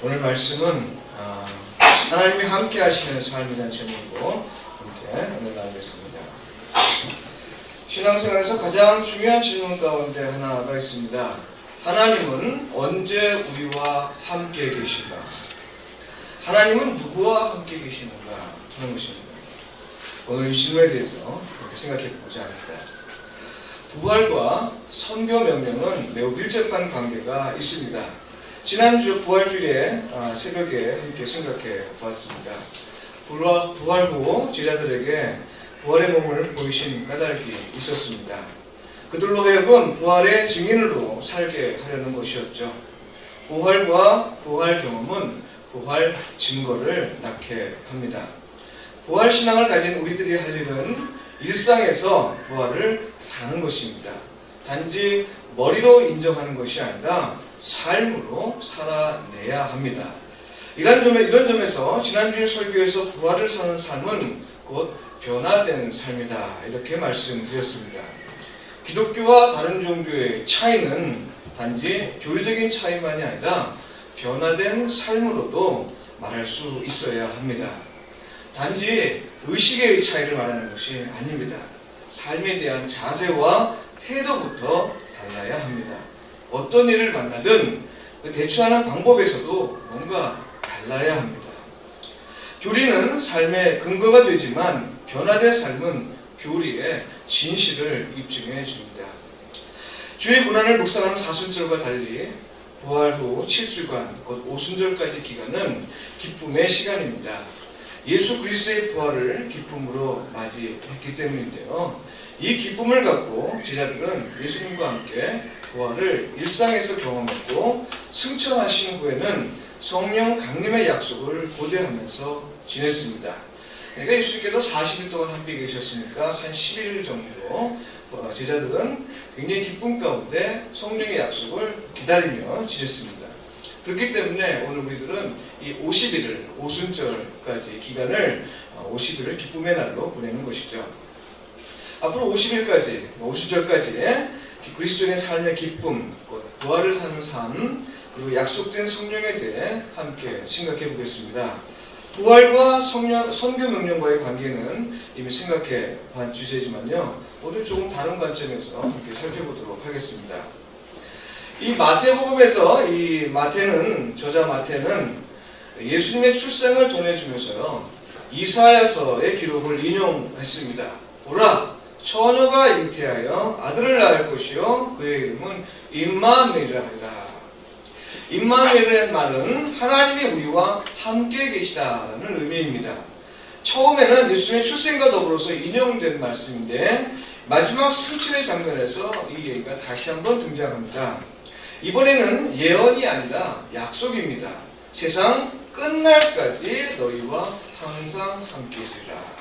오늘 말씀은 하나님이 함께 하시는 삶이라는 제목으로 함께 오늘 나누겠습니다. 신앙생활에서 가장 중요한 질문 가운데 하나가 있습니다. 하나님은 언제 우리와 함께 계신가? 하나님은 누구와 함께 계시는가? 하는 것입니다. 오늘 이 질문에 대해서 생각해 보자 합니다. 부활과 선교 명령은 매우 밀접한 관계가 있습니다. 지난주 부활주일에 새벽에 함께 생각해 보았습니다. 부활 후 제자들에게 부활의 몸을 보이신 까닭이 있었습니다. 그들로 하여금 부활의 증인으로 살게 하려는 것이었죠. 부활과 부활 경험은 부활 증거를 낳게 합니다. 부활 신앙을 가진 우리들이 할 일은 일상에서 부활을 사는 것입니다. 단지 머리로 인정하는 것이 아니라 삶으로 살아내야 합니다. 이런 점에서 지난주의 설교에서 부활을 사는 삶은 곧 변화된 삶이다, 이렇게 말씀드렸습니다. 기독교와 다른 종교의 차이는 단지 교리적인 차이만이 아니라 변화된 삶으로도 말할 수 있어야 합니다. 단지 의식의 차이를 말하는 것이 아닙니다. 삶에 대한 자세와 태도부터 달라야 합니다. 어떤 일을 만나든 대처하는 방법에서도 뭔가 달라야 합니다. 교리는 삶의 근거가 되지만 변화된 삶은 교리의 진실을 입증해 줍니다. 주의 고난을 묵상하는 사순절과 달리 부활 후 7주간, 곧 오순절까지 기간은 기쁨의 시간입니다. 예수 그리스도의 부활을 기쁨으로 맞이했기 때문인데요. 이 기쁨을 갖고 제자들은 예수님과 함께 부활을 일상에서 경험했고 승천하신 후에는 성령 강림의 약속을 고대하면서 지냈습니다. 그러니까 예수님께서 40일 동안 함께 계셨으니까 한 10일 정도 제자들은 굉장히 기쁨 가운데 성령의 약속을 기다리며 지냈습니다. 그렇기 때문에 오늘 우리들은 이 50일을, 오순절까지 기간을 50일을 기쁨의 날로 보내는 것이죠. 앞으로 50일까지, 오순절까지 그리스도인의 삶의 기쁨, 부활을 사는 삶, 그리고 약속된 성령에 대해 함께 생각해 보겠습니다. 부활과 선교 명령과의 관계는 이미 생각해 본 주제지만요, 오늘 조금 다른 관점에서 함께 살펴보도록 하겠습니다. 이 마태복음에서 저자 마태는 예수님의 출생을 전해주면서요, 이사야서의 기록을 인용했습니다. 보라, 처녀가 잉태하여 아들을 낳을 것이요 그의 이름은 임마누엘이라 하리라. 임마누엘이라는 말은 하나님이 우리와 함께 계시다라는 의미입니다. 처음에는 예수님의 출생과 더불어서 인용된 말씀인데 마지막 승천의 장면에서 이 얘기가 다시 한번 등장합니다. 이번에는 예언이 아니라 약속입니다. 세상 끝날까지 너희와 항상 함께 있으리라.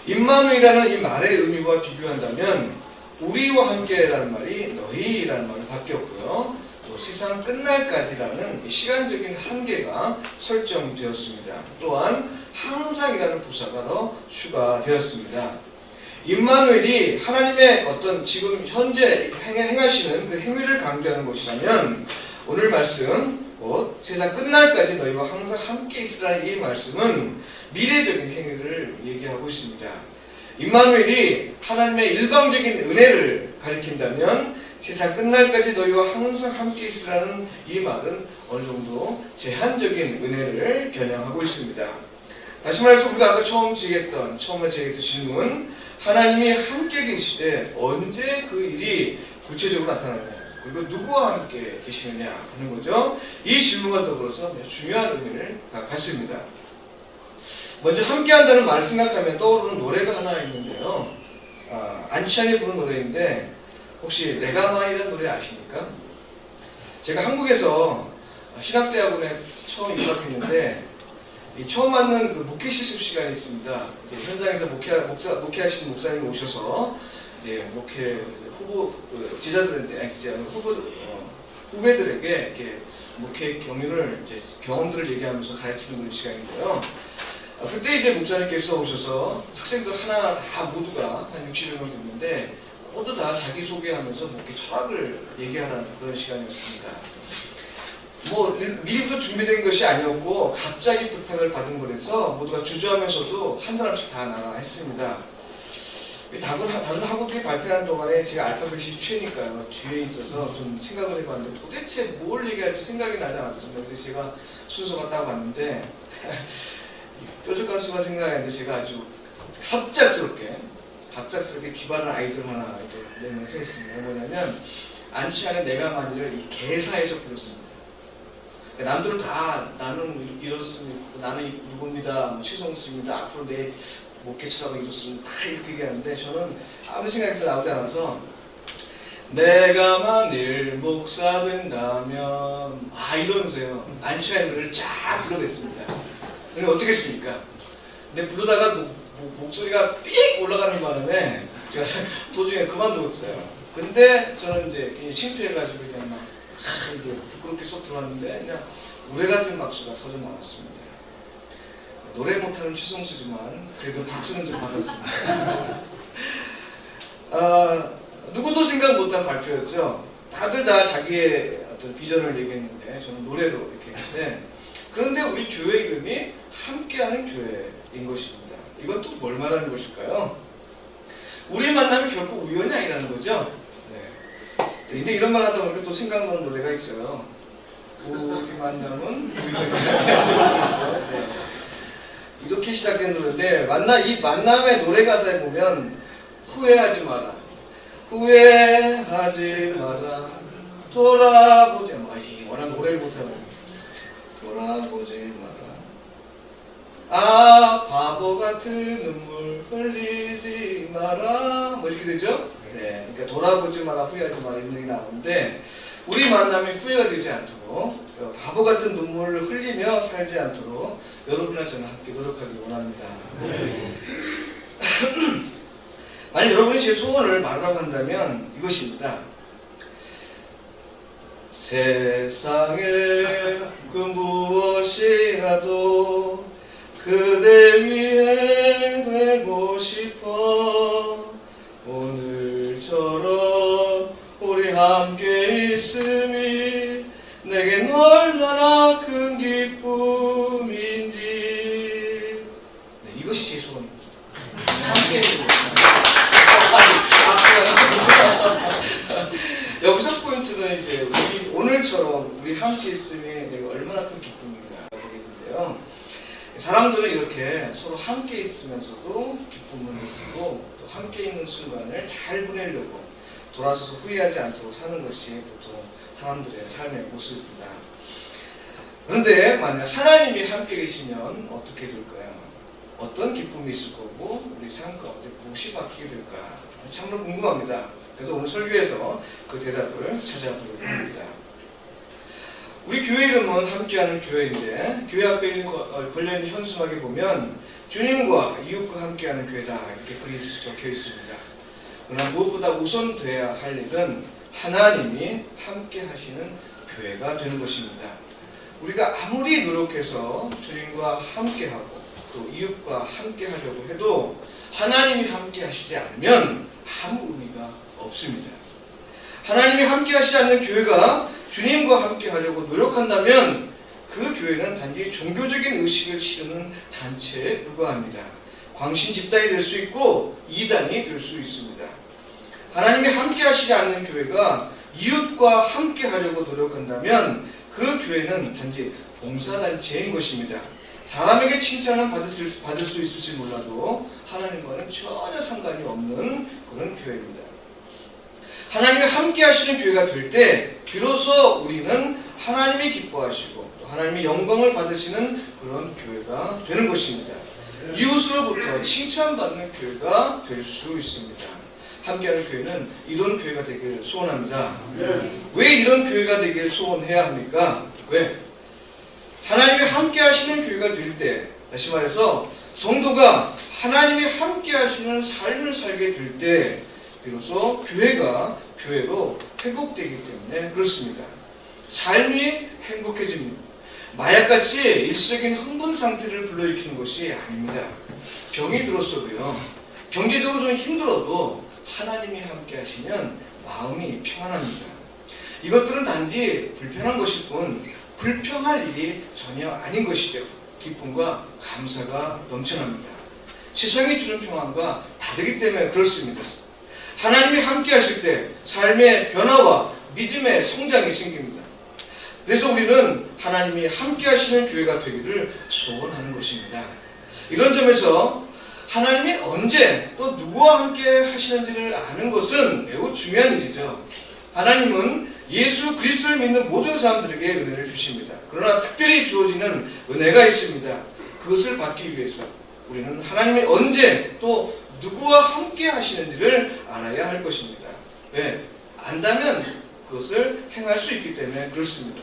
임마누엘이라는 이 말의 의미와 비교한다면 우리와 함께라는 말이 너희라는 말로 바뀌었고요. 또 세상 끝날까지라는 시간적인 한계가 설정되었습니다. 또한 항상이라는 부사가 더 추가되었습니다. 임마누엘이 하나님의 어떤 지금 현재 행하시는 그 행위를 강조하는 것이라면 오늘 말씀, 곧 세상 끝날까지 너희와 항상 함께 있으라는 이 말씀은 미래적인 행위를 얘기하고 있습니다. 임마누엘이 하나님의 일방적인 은혜를 가리킨다면 세상 끝날까지 너희와 항상 함께 있으라는 이 말은 어느 정도 제한적인 은혜를 겨냥하고 있습니다. 다시 말해서 우리가 아까 처음에 제기했던 질문, 하나님이 함께 계시되 언제 그 일이 구체적으로 나타나느냐, 그리고 누구와 함께 계시느냐 하는 거죠. 이 질문과 더불어서 중요한 의미를 갖습니다. 먼저 함께한다는 말을 생각하면 떠오르는 노래가 하나 있는데요. 안치환이 부른 노래인데 혹시 내가만이라는 노래 아십니까? 제가 한국에서 신학대학원에 처음 입학했는데 처음 맞는 그 목회 실습 시간이 있습니다. 이제 현장에서 목회하시는 목사님이 오셔서 이제 목회 제자들한테 후배들에게 이렇게 목회 경험들을 얘기하면서 가르치는 그런 시간인데요. 그때 이제 목사님께서 오셔서 학생들 하나 다 모두가 한 60여 명 됐는데 모두 다 자기소개하면서 목회 철학을 얘기하는 그런 시간이었습니다. 뭐 미리부터 준비된 것이 아니었고 갑자기 부탁을 받은 거라서 모두가 주저하면서도 한 사람씩 다 나가 했습니다. 다른 학우들이 발표하는 동안에 제가 알파벳이 최니까요. 뒤에 있어서 좀 생각을 해봤는데 도대체 뭘 얘기할지 생각이 나지 않았습니다. 그래서 제가 순서가 딱 왔는데 뾰족 가수가 생각나는데 제가 아주 갑작스럽게 기발한 아이디어를 하나 내면서 했습니다. 뭐냐면 안치환의 내가 만일을 이 개사에서 불렀습니다. 남들은 다 나는 이렇습니다. 나는 누구입니다. 뭐 최성수입니다. 앞으로 내 목회처라고 이렇습니다. 다 이렇게 얘기하는데 저는 아무 생각도 나오지 않아서 내가 만일 목사 된다면 이러면서요. 안치환의 노래를 쫙 불러댔습니다. 근데 어떻게 했습니까? 근데 부르다가 목소리가 삑 올라가는 바람에 제가 도중에 그만뒀어요. 근데 저는 이제 창피해가지고 그냥 막 이게 부끄럽게 쏙 들어왔는데 그냥 우레 같은 박수가 터져 나왔습니다. 노래 못하는 최성수지만 그래도 박수는 좀 받았습니다. 누구도 생각 못한 발표였죠. 다들 다 자기의 어떤 비전을 얘기했는데 저는 노래로 이렇게 했는데 그런데 우리 교회 이름이 함께하는 교회인 것입니다. 이건 또 뭘 말하는 것일까요? 우리 만남이 결코 우연이 아니라는 거죠. 네. 근데 이런 말 하다 보니까 또 생각나는 노래가 있어요. 우리 만남은 우연이죠. 네. 이렇게 시작된 노래인데 이 만남의 노래 가사에 보면 후회하지 마라. 후회하지 마라. 돌아보지 마. 워낙 노래를 못하는 돌아보지 마라. 바보 같은 눈물 흘리지 마라. 뭐 이렇게 되죠? 네. 그러니까 돌아보지 마라, 후회하지 마라 이런 얘기 나오는데 우리 만남이 후회가 되지 않도록 바보 같은 눈물을 흘리며 살지 않도록 여러분과 저는 함께 노력하기 원합니다. 만약 여러분이 제 소원을 말하라고 한다면 이것입니다. 세상에 그 무엇이라도 그대 위해 되고 싶어. 오늘처럼 우리 함께 있음이 내겐 얼마나 큰 기쁨인지. 네, 이것이 제 소원입니다. 함께 해주세요. 여기서 포인트는 이제 오늘처럼 우리 함께 있음이 내가 얼마나 큰 기쁨인가 되겠는데요. 사람들은 이렇게 서로 함께 있으면서도 기쁨을 느끼고 또 함께 있는 순간을 잘 보내려고 돌아서서 후회하지 않도록 사는 것이 보통 사람들의 삶의 모습입니다. 그런데 만약 하나님이 함께 계시면 어떻게 될까요? 어떤 기쁨이 있을 거고 우리 삶 가운데 무엇이 바뀌게 될까? 참으로 궁금합니다. 그래서 오늘 설교에서 그 대답을 찾아보려고 합니다. 우리 교회 이름은 함께하는 교회인데 교회 앞에 걸려있는 현수막에 보면 주님과 이웃과 함께하는 교회다 이렇게 글이 적혀 있습니다. 그러나 무엇보다 우선 돼야 할 일은 하나님이 함께 하시는 교회가 되는 것입니다. 우리가 아무리 노력해서 주님과 함께하고 또 이웃과 함께하려고 해도 하나님이 함께 하시지 않으면 아무 의미가 없습니다. 하나님이 함께 하시지 않는 교회가 주님과 함께 하려고 노력한다면 그 교회는 단지 종교적인 의식을 치르는 단체에 불과합니다. 광신 집단이 될 수 있고 이단이 될 수 있습니다. 하나님이 함께 하시지 않는 교회가 이웃과 함께 하려고 노력한다면 그 교회는 단지 봉사단체인 것입니다. 사람에게 칭찬은 받을 수 있을지 몰라도 하나님과는 전혀 상관이 없는 그런 교회입니다. 하나님이 함께 하시는 교회가 될 때 비로소 우리는 하나님이 기뻐하시고 또 하나님의 영광을 받으시는 그런 교회가 되는 것입니다. 이웃으로부터 칭찬받는 교회가 될 수 있습니다. 함께하는 교회는 이런 교회가 되길 소원합니다. 왜 이런 교회가 되길 소원해야 합니까? 왜? 하나님이 함께 하시는 교회가 될 때, 다시 말해서 성도가 하나님이 함께 하시는 삶을 살게 될 때 비로소 교회가 교회로 회복되기 때문에 그렇습니다. 삶이 행복해집니다. 마약같이 일시적인 흥분 상태를 불러일으키는 것이 아닙니다. 병이 들었어도요, 경제적으로 좀 힘들어도 하나님이 함께 하시면 마음이 평안합니다. 이것들은 단지 불편한 것일 뿐 불평할 일이 전혀 아닌 것이죠. 기쁨과 감사가 넘쳐납니다. 세상이 주는 평안과 다르기 때문에 그렇습니다. 하나님이 함께 하실 때 삶의 변화와 믿음의 성장이 생깁니다. 그래서 우리는 하나님이 함께 하시는 교회가 되기를 소원하는 것입니다. 이런 점에서 하나님이 언제 또 누구와 함께 하시는지를 아는 것은 매우 중요한 일이죠. 하나님은 예수 그리스도를 믿는 모든 사람들에게 은혜를 주십니다. 그러나 특별히 주어지는 은혜가 있습니다. 그것을 받기 위해서 우리는 하나님이 언제 또 누구와 함께 하시는지를 알아야 할 것입니다. 왜? 안다면 그것을 행할 수 있기 때문에 그렇습니다.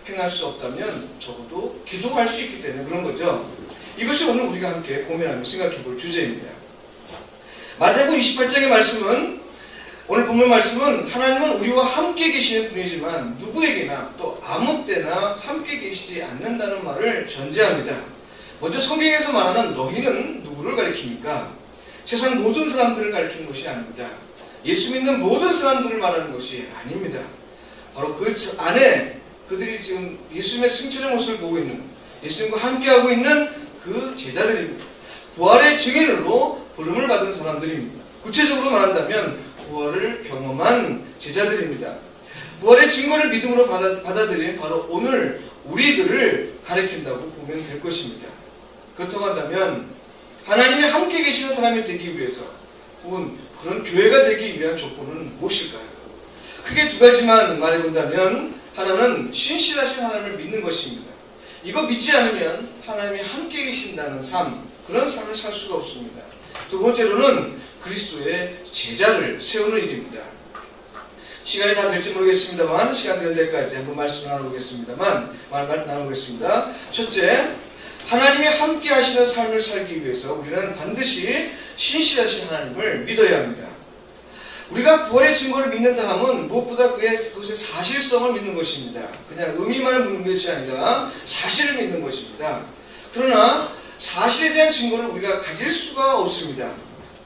행할 수 없다면 적어도 기도할 수 있기 때문에 그런 거죠. 이것이 오늘 우리가 함께 고민하며 생각해 볼 주제입니다. 마태복음 28장의 말씀은, 오늘 본문 말씀은 하나님은 우리와 함께 계시는 분이지만 누구에게나 또 아무 때나 함께 계시지 않는다는 말을 전제합니다. 먼저 성경에서 말하는 너희는 누구를 가리킵니까? 세상 모든 사람들을 가리키는 것이 아닙니다. 예수 믿는 모든 사람들을 말하는 것이 아닙니다. 바로 그 안에 그들이 지금 예수님의 승천의 모습을 보고 있는, 예수님과 함께하고 있는 그 제자들입니다. 부활의 증인으로 부름을 받은 사람들입니다. 구체적으로 말한다면 부활을 경험한 제자들입니다. 부활의 증거를 믿음으로 받아들인 바로 오늘 우리들을 가리킨다고 보면 될 것입니다. 그렇다고 한다면 하나님이 함께 계시는 사람이 되기 위해서 혹은 그런 교회가 되기 위한 조건은 무엇일까요? 크게 두 가지만 말해본다면 하나는 신실하신 하나님을 믿는 것입니다. 이거 믿지 않으면 하나님이 함께 계신다는 삶, 그런 삶을 살 수가 없습니다. 두 번째로는 그리스도의 제자를 세우는 일입니다. 시간이 다 될지 모르겠습니다만 시간 되는 데까지 한번 말씀을 나눠보겠습니다만 나눠보겠습니다. 첫째, 하나님이 함께 하시는 삶을 살기 위해서 우리는 반드시 신실하신 하나님을 믿어야 합니다. 우리가 부활의 증거를 믿는다 하면 무엇보다 그것의 사실성을 믿는 것입니다. 그냥 의미만을 묻는 것이 아니라 사실을 믿는 것입니다. 그러나 사실에 대한 증거를 우리가 가질 수가 없습니다.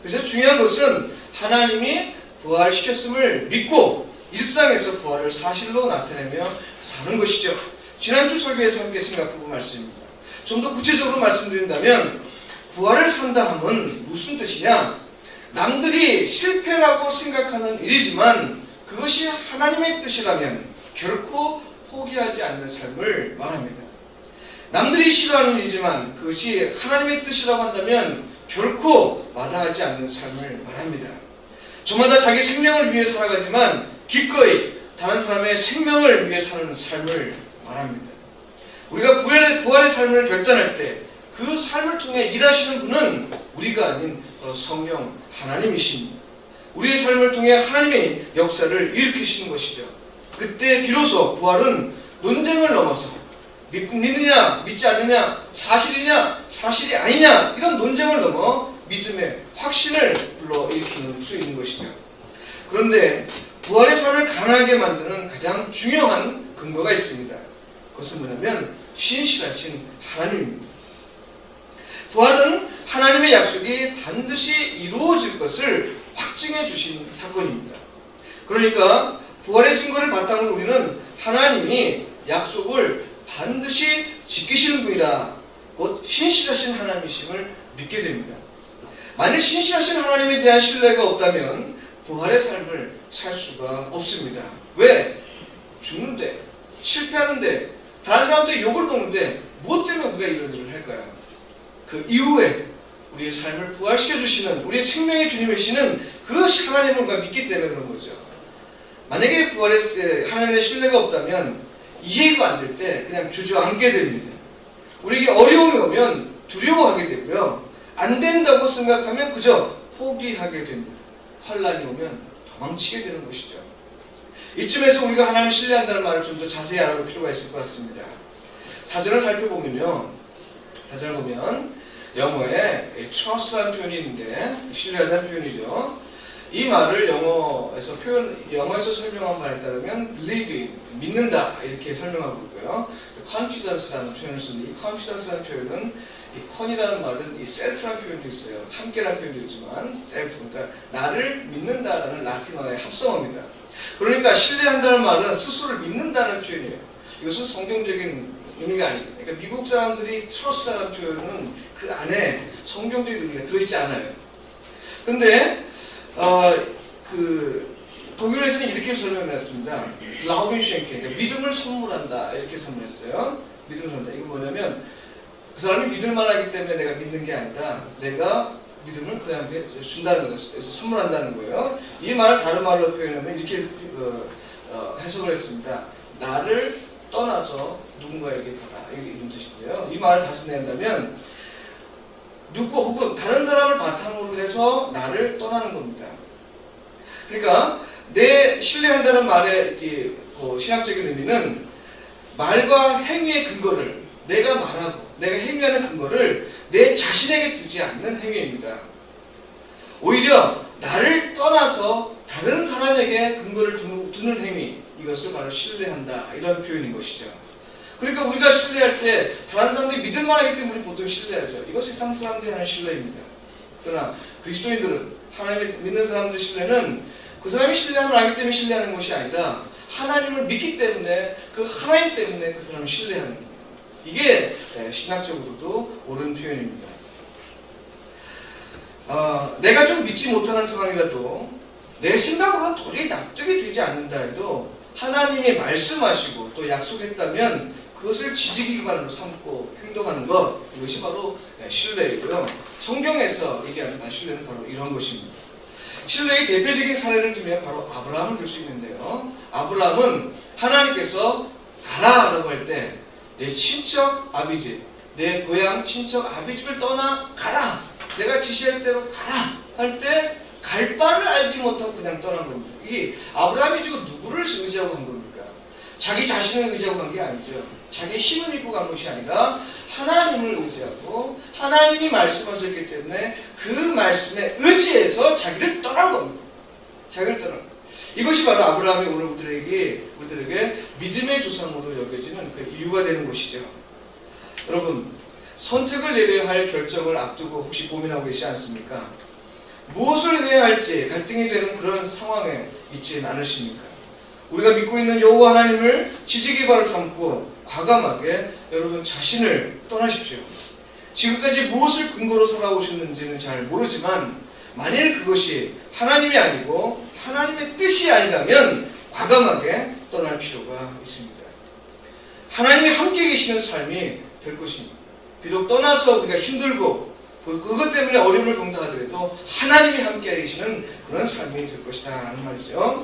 그래서 중요한 것은 하나님이 부활시켰음을 믿고 일상에서 부활을 사실로 나타내며 사는 것이죠. 지난주 설교에서 함께 생각해본 말씀입니다. 좀 더 구체적으로 말씀드린다면 부활을 산다 하면 무슨 뜻이냐? 남들이 실패라고 생각하는 일이지만 그것이 하나님의 뜻이라면 결코 포기하지 않는 삶을 말합니다. 남들이 싫어하는 일이지만 그것이 하나님의 뜻이라고 한다면 결코 마다하지 않는 삶을 말합니다. 저마다 자기 생명을 위해 살아가지만 기꺼이 다른 사람의 생명을 위해 사는 삶을 말합니다. 우리가 부활의 삶을 결단할 때 그 삶을 통해 일하시는 분은 우리가 아닌 성령 하나님이십니다. 우리의 삶을 통해 하나님의 역사를 일으키시는 것이죠. 그때 비로소 부활은 논쟁을 넘어서 믿느냐 믿지 않느냐, 사실이냐 사실이 아니냐, 이런 논쟁을 넘어 믿음의 확신을 불러일으키는 수 있는 것이죠. 그런데 부활의 삶을 가능하게 만드는 가장 중요한 근거가 있습니다. 그것은 뭐냐면 신실하신 하나님입니다. 부활은 하나님의 약속이 반드시 이루어질 것을 확증해 주신 사건입니다. 그러니까 부활의 증거를 바탕으로 우리는 하나님이 약속을 반드시 지키시는 분이다, 곧 신실하신 하나님이심을 믿게 됩니다. 만일 신실하신 하나님에 대한 신뢰가 없다면 부활의 삶을 살 수가 없습니다. 왜? 죽는데, 실패하는데, 다른 사람들이 욕을 먹는데 무엇 때문에 우리가 이런 일을 할까요? 그 이후에 우리의 삶을 부활시켜 주시는, 우리의 생명의 주님이시는 그 하나님을 우리가 믿기 때문에 그런 거죠. 만약에 하나님의 신뢰가 없다면 이해가 안 될 때 그냥 주저앉게 됩니다. 우리에게 어려움이 오면 두려워하게 되고요. 안 된다고 생각하면 그저 포기하게 됩니다. 환란이 오면 도망치게 되는 것이죠. 이쯤에서 우리가 하나님을 신뢰한다는 말을 좀 더 자세히 알아볼 필요가 있을 것 같습니다. 사전을 살펴보면요. 사전을 보면 영어에 trust라는 표현이 있는데 신뢰한다는 표현이죠. 이 말을 영어에서 설명한 말에 따르면 believe, 믿는다, 이렇게 설명하고 있고요. confidence라는 표현을 쓰는데 이 confidence라는 표현은 이 con이라는 말은 이 self라는 표현도 있어요. 함께라는 표현도 있지만 self, 그러니까 나를 믿는다라는 라틴어의 합성어입니다. 그러니까 신뢰한다는 말은 스스로를 믿는다는 표현이에요. 이것은 성경적인 의미가 아닙니다. 그러니까 미국 사람들이 트러스트라는 표현은 그 안에 성경적인 의미가 들어있지 않아요. 근데 독일에서는 이렇게 설명했습니다. 라우빈쉔케, 그러니까 믿음을 선물한다 이렇게 설명했어요. 믿음을 선물한다. 이거 뭐냐면 그 사람이 믿을만하기 때문에 내가 믿는 게 아니라 내가 믿음을 그 사람에게 준다는 거예요. 선물한다는 거예요. 이 말을 다른 말로 표현하면 이렇게 해석을 했습니다. 나를 떠나서 누군가에게 가라. 이런 뜻인데요. 이 말을 다시 낸다면 누구 혹은 다른 사람을 바탕으로 해서 나를 떠나는 겁니다. 그러니까 내 신뢰한다는 말의 신학적인 의미는 말과 행위의 근거를 내가 말하고 내가 행위하는 근거를 내 자신에게 두지 않는 행위입니다. 오히려 나를 떠나서 다른 사람에게 근거를 두는 행위, 이것을 바로 신뢰한다 이런 표현인 것이죠. 그러니까 우리가 신뢰할 때 다른 사람들이 믿을 만하기 때문에 우리 보통 신뢰하죠. 이거 세상 사람들이 하는 신뢰입니다. 그러나 그리스도인들은 하나님을 믿는 사람들 신뢰는 그 사람이 신뢰함을 알기 때문에 신뢰하는 것이 아니라 하나님을 믿기 때문에 그 하나님 때문에 그 사람을 신뢰하는 겁니다. 이게 신학적으로도 옳은 표현입니다. 내가 좀 믿지 못하는 상황이라도 내 생각으로는 도저히 납득이 되지 않는다 해도 하나님이 말씀하시고 또 약속했다면 그것을 지지기 기반으로 삼고 행동하는 것, 이것이 바로 신뢰이고요. 성경에서 얘기하는 신뢰는 바로 이런 것입니다. 신뢰의 대표적인 사례를 두면 바로 아브라함을 들 수 있는데요. 아브라함은 하나님께서 가라라고 할 때 내 친척 아비집, 내 고향 친척 아비집을 떠나 가라, 내가 지시할 대로 가라 할 때 갈 바를 알지 못하고 그냥 떠난 겁니다. 이 아브라함이 지금 누구를 의지하고 간 겁니까? 자기 자신을 의지하고 간 게 아니죠. 자기 힘을 믿고 간 것이 아니라 하나님을 의지하고 하나님이 말씀하셨기 때문에 그 말씀에 의지해서 자기를 떠난 겁니다. 자기를 떠난 겁니다. 이것이 바로 아브라함이 오늘 우리들에게 믿음의 조상으로 여겨지는 그 이유가 되는 것이죠. 여러분, 선택을 내려야 할 결정을 앞두고 혹시 고민하고 계시지 않습니까? 무엇을 해야 할지 갈등이 되는 그런 상황에 있지는 않으십니까? 우리가 믿고 있는 여호와 하나님을 지지기반을 삼고 과감하게 여러분 자신을 떠나십시오. 지금까지 무엇을 근거로 살아오셨는지는 잘 모르지만 만일 그것이 하나님이 아니고 하나님의 뜻이 아니라면 과감하게 떠날 필요가 있습니다. 하나님이 함께 계시는 삶이 될 것입니다. 비록 떠나서 우리가 힘들고 그것 때문에 어려움을 겪는다 하더라도 하나님이 함께 계시는 그런 삶이 될 것이다 하는 말이죠.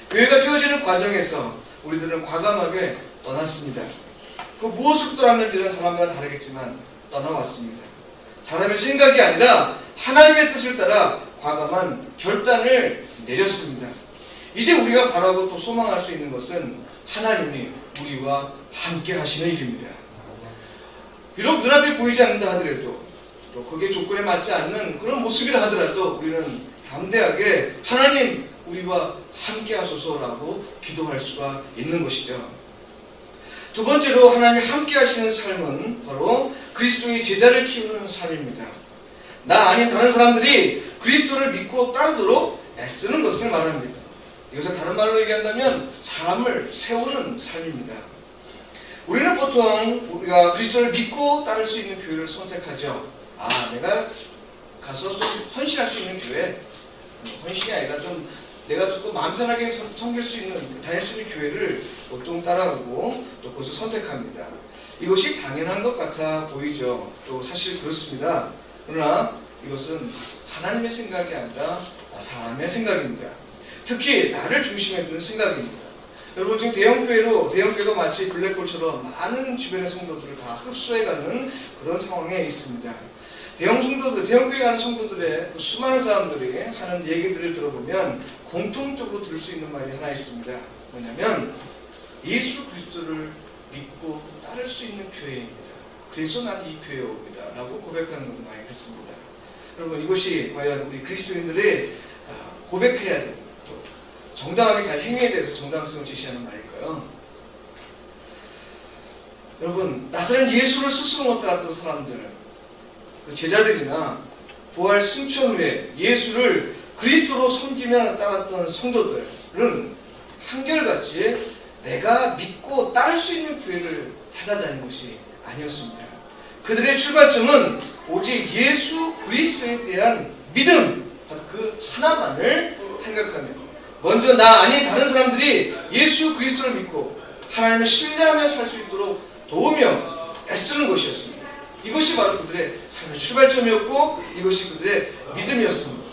교회가 세워지는 과정에서 우리들은 과감하게 떠났습니다. 그 무엇을 떠났는지는 사람마다 다르겠지만 떠나왔습니다. 사람의 생각이 아니라 하나님의 뜻을 따라 과감한 결단을 내렸습니다. 이제 우리가 바라고 또 소망할 수 있는 것은 하나님이 우리와 함께 하시는 일입니다. 비록 눈앞에 보이지 않는다 하더라도 또 그게 조건에 맞지 않는 그런 모습이라 하더라도 우리는 담대하게 하나님 우리와 함께 하소서라고 기도할 수가 있는 것이죠. 두 번째로 하나님이 함께 하시는 삶은 바로 그리스도의 제자를 키우는 삶입니다. 나 아닌 다른 사람들이 그리스도를 믿고 따르도록 애쓰는 것을 말합니다. 이것을 다른 말로 얘기한다면 사람을 세우는 삶입니다. 우리는 보통 우리가 그리스도를 믿고 따를 수 있는 교회를 선택하죠. 내가 가서 헌신할 수 있는 교회, 헌신이 아니라 좀 내가 조금 마음 편하게 섬길 수 있는, 다닐 수 있는 교회를 보통 따라오고 또 그것을 선택합니다. 이것이 당연한 것 같아 보이죠. 또 사실 그렇습니다. 그러나 이것은 하나님의 생각이 아니라 사람의 생각입니다. 특히 나를 중심에 두는 생각입니다. 여러분 지금 대형교회가 마치 블랙홀처럼 많은 주변의 성도들을 다 흡수해가는 그런 상황에 있습니다. 대형교회 가는 성도들의 수많은 사람들이 하는 얘기들을 들어보면 공통적으로 들을 수 있는 말이 하나 있습니다. 뭐냐면 예수 그리스도를 믿고 따를 수 있는 교회입니다. 그래서 난 이 교회에 옵니다. 라고 고백하는 것도 많이 듣습니다. 여러분 이것이 과연 우리 그리스도인들의 고백해야 되는 또 정당하게 잘 행위에 대해서 정당성을 제시하는 말일까요? 여러분 나사렛 예수를 스스로 못 따랐던 사람들, 그 제자들이나 부활 승천 후에 예수를 그리스도로 섬기며 따랐던 성도들은 한결같이 내가 믿고 따를 수 있는 교회를 찾아다니는 것이 아니었습니다. 그들의 출발점은 오직 예수 그리스도에 대한 믿음, 그 하나만을 생각하며 먼저 나 아닌 다른 사람들이 예수 그리스도를 믿고 하나님을 신뢰하며 살 수 있도록 도우며 애쓰는 것이었습니다. 이것이 바로 그들의 삶의 출발점이었고 이것이 그들의 믿음이었습니다.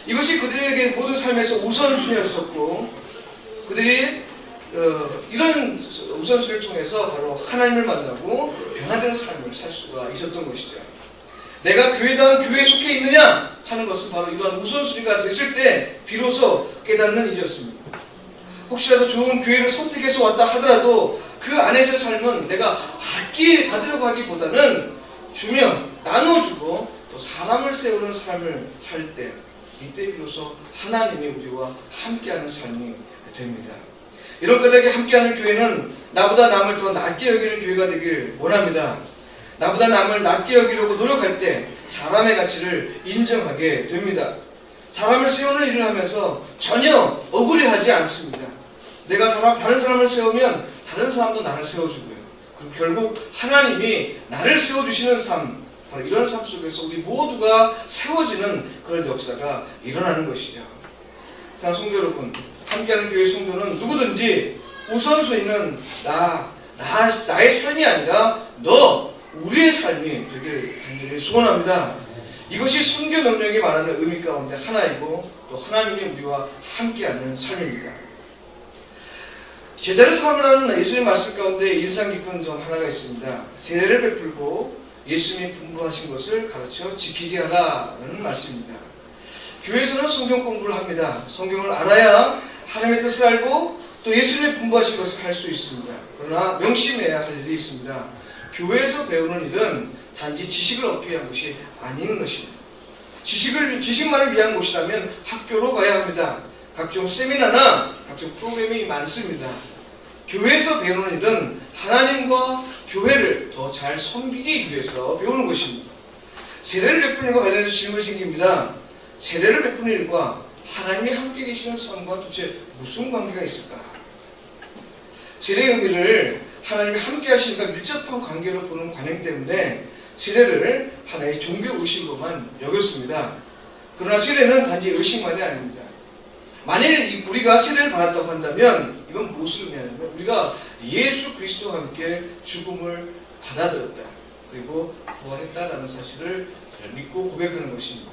이것이 그들에게 모든 삶에서 우선순위였었고 그들이 이런 우선순위를 통해서 바로 하나님을 만나고 변화되는 삶을 살 수가 있었던 것이죠. 내가 교회다운 교회에 속해 있느냐 하는 것은 바로 이러한 우선순위가 됐을 때 비로소 깨닫는 일이었습니다. 혹시라도 좋은 교회를 선택해서 왔다 하더라도 그 안에서의 삶은 내가 받으려고 하기보다는 주며 나눠주고 또 사람을 세우는 삶을 살 때 이때 비로소 하나님이 우리와 함께하는 삶이 됩니다. 이런 까닭에 함께하는 교회는 나보다 남을 더 낮게 여기는 교회가 되길 원합니다. 나보다 남을 낮게 여기려고 노력할 때 사람의 가치를 인정하게 됩니다. 사람을 세우는 일을 하면서 전혀 억울해하지 않습니다. 내가 다른 사람을 세우면 다른 사람도 나를 세워주고요. 그리고 결국 하나님이 나를 세워주시는 삶, 바로 이런 삶 속에서 우리 모두가 세워지는 그런 역사가 일어나는 것이죠. 사랑하는 성도 여러분, 함께하는 교회 성도는 누구든지 우선순위는 나의 삶이 아니라 우리의 삶이 되길 간절히 소원합니다. 이것이 선교 명령이 말하는 의미 가운데 하나이고 또 하나님이 우리와 함께하는 삶입니다. 제자를 삼으라는 예수님 말씀 가운데 인상 깊은 점 하나가 있습니다. 세례를 베풀고 예수님이 분부하신 것을 가르쳐 지키게 하라는 말씀입니다. 교회에서는 성경 공부를 합니다. 성경을 알아야 하나님의 뜻을 알고 또 예수님이 분부하신 것을 할 수 있습니다. 그러나 명심해야 할 일이 있습니다. 교회에서 배우는 일은 단지 지식을 얻기 위한 것이 아닌 것입니다. 지식만을 위한 곳이라면 학교로 가야 합니다. 각종 세미나나 각종 프로그램이 많습니다. 교회에서 배우는 일은 하나님과 교회를 더 잘 섬기기 위해서 배우는 것입니다. 세례를 베푸는 일과 관련해서 질문이 생깁니다. 세례를 베푸는 일과 하나님이 함께 계시는 삶과 도대체 무슨 관계가 있을까? 세례의 의미를 하나님이 함께 하시니까 밀접한 관계로 보는 관행 때문에 세례를 하나의 종교 의식으로만 여겼습니다. 그러나 세례는 단지 의식만이 아닙니다. 만일 우리가 세례를 받았다고 한다면 이건 무엇을 의미하냐면 우리가 예수 그리스도와 함께 죽음을 받아들였다. 그리고 부활했다라는 사실을 믿고 고백하는 것입니다.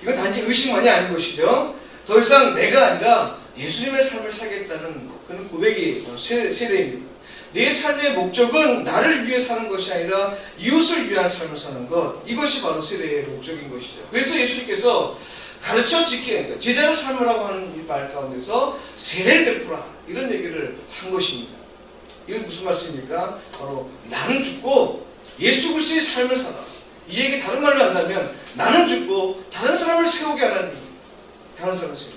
이건 단지 의식만이 아닌 것이죠. 더 이상 내가 아니라 예수님의 삶을 살겠다는 그런 고백이 세례입니다. 내 삶의 목적은 나를 위해 사는 것이 아니라 이웃을 위한 삶을 사는 것, 이것이 바로 세례의 목적인 것이죠. 그래서 예수님께서 가르쳐 지키는 제자를 삼으라고 하는 이 말 가운데서 세례를 베푸라 이런 얘기를 한 것입니다. 이건 무슨 말씀입니까? 바로 나는 죽고 예수 그리스도의 삶을 살아. 이 얘기 다른 말로 한다면 나는 죽고 다른 사람을 세우게 하라는 얘기입니다. 다른 사람을 세우게.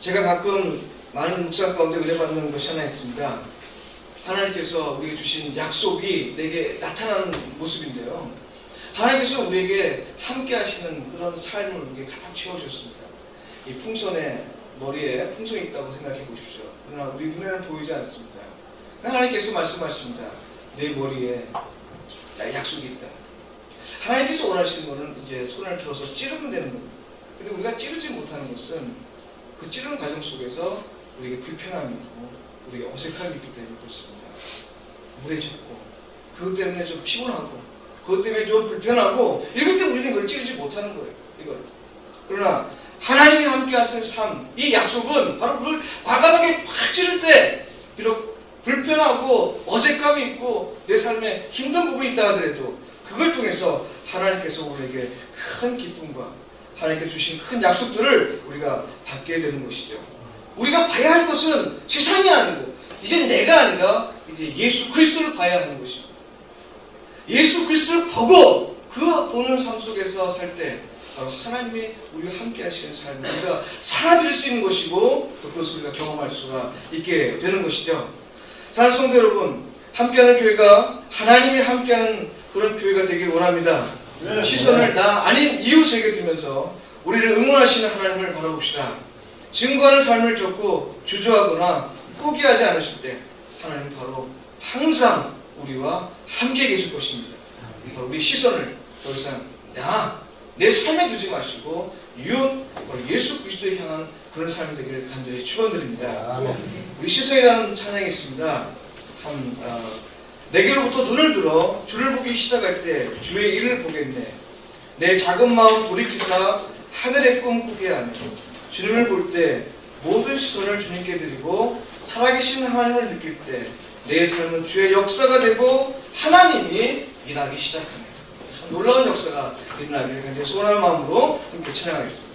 제가 가끔 많은 묵상 가운데 은혜받는 것이 하나 있습니다. 하나님께서 우리에게 주신 약속이 내게 나타나는 모습인데요. 하나님께서 우리에게 함께 하시는 그런 삶을 우리에게 가득 채워주셨습니다. 이 풍선의 머리에 풍선이 있다고 생각해 보십시오. 그러나 우리 눈에는 보이지 않습니다. 하나님께서 말씀하십니다. 내 머리에 약속이 있다. 하나님께서 원하시는 것은 이제 손을 들어서 찌르면 되는 겁니다. 근데 우리가 찌르지 못하는 것은 그 찌르는 과정 속에서 우리에게 불편함이 있고 우리에게 어색함이 있기 때문에 그렇습니다. 물에 젖고 그것 때문에 좀 피곤하고 그것 때문에 좀 불편하고 이렇기 때문에 우리는 이걸 찌르지 못하는 거예요. 이걸. 그러나 하나님이 함께 하시는 삶, 이 약속은 바로 그걸 과감하게 팍 찌를 때 비록 불편하고 어색함이 있고 내 삶에 힘든 부분이 있다 하더라도 그걸 통해서 하나님께서 우리에게 큰 기쁨과 하나님께 주신 큰 약속들을 우리가 받게 되는 것이죠. 우리가 봐야 할 것은 세상이 아니고 이제 내가 아니라 이제 예수 그리스도를 봐야 하는 것입니다. 예수 그리스도를 보고 그 보는 삶 속에서 살 때 바로 하나님이 우리와 함께 하시는 삶을 우리가 살아드릴 수 있는 것이고 또 그것을 우리가 경험할 수가 있게 되는 것이죠. 사랑하는 성도 여러분, 함께하는 교회가 하나님이 함께하는 그런 교회가 되길 원합니다. 시선을 나 아닌 이웃에게 두면서 우리를 응원하시는 하나님을 바라봅시다. 증거하는 삶을 쫓고 주저하거나 포기하지 않으실 때 하나님 바로 항상 우리와 함께 계실 것입니다. 우리 시선을 더 이상 내 삶에 두지 마시고 이웃 예수 그리스도에 향한 그런 삶이 되기를 간절히 축원드립니다. 우리 시선이라는 찬양이 있습니다. 내게로부터 눈을 들어 주를 보기 시작할 때 주의 일을 보겠네. 내 작은 마음 돌이키사 하늘의 꿈 꾸게 하네. 주님을 볼 때 모든 시선을 주님께 드리고 살아계신 하나님을 느낄 때 내 삶은 주의 역사가 되고 하나님이 일하기 시작합니다. 참 놀라운 역사가 일어나기를 간절히 소원하는 마음으로 함께 찬양하겠습니다.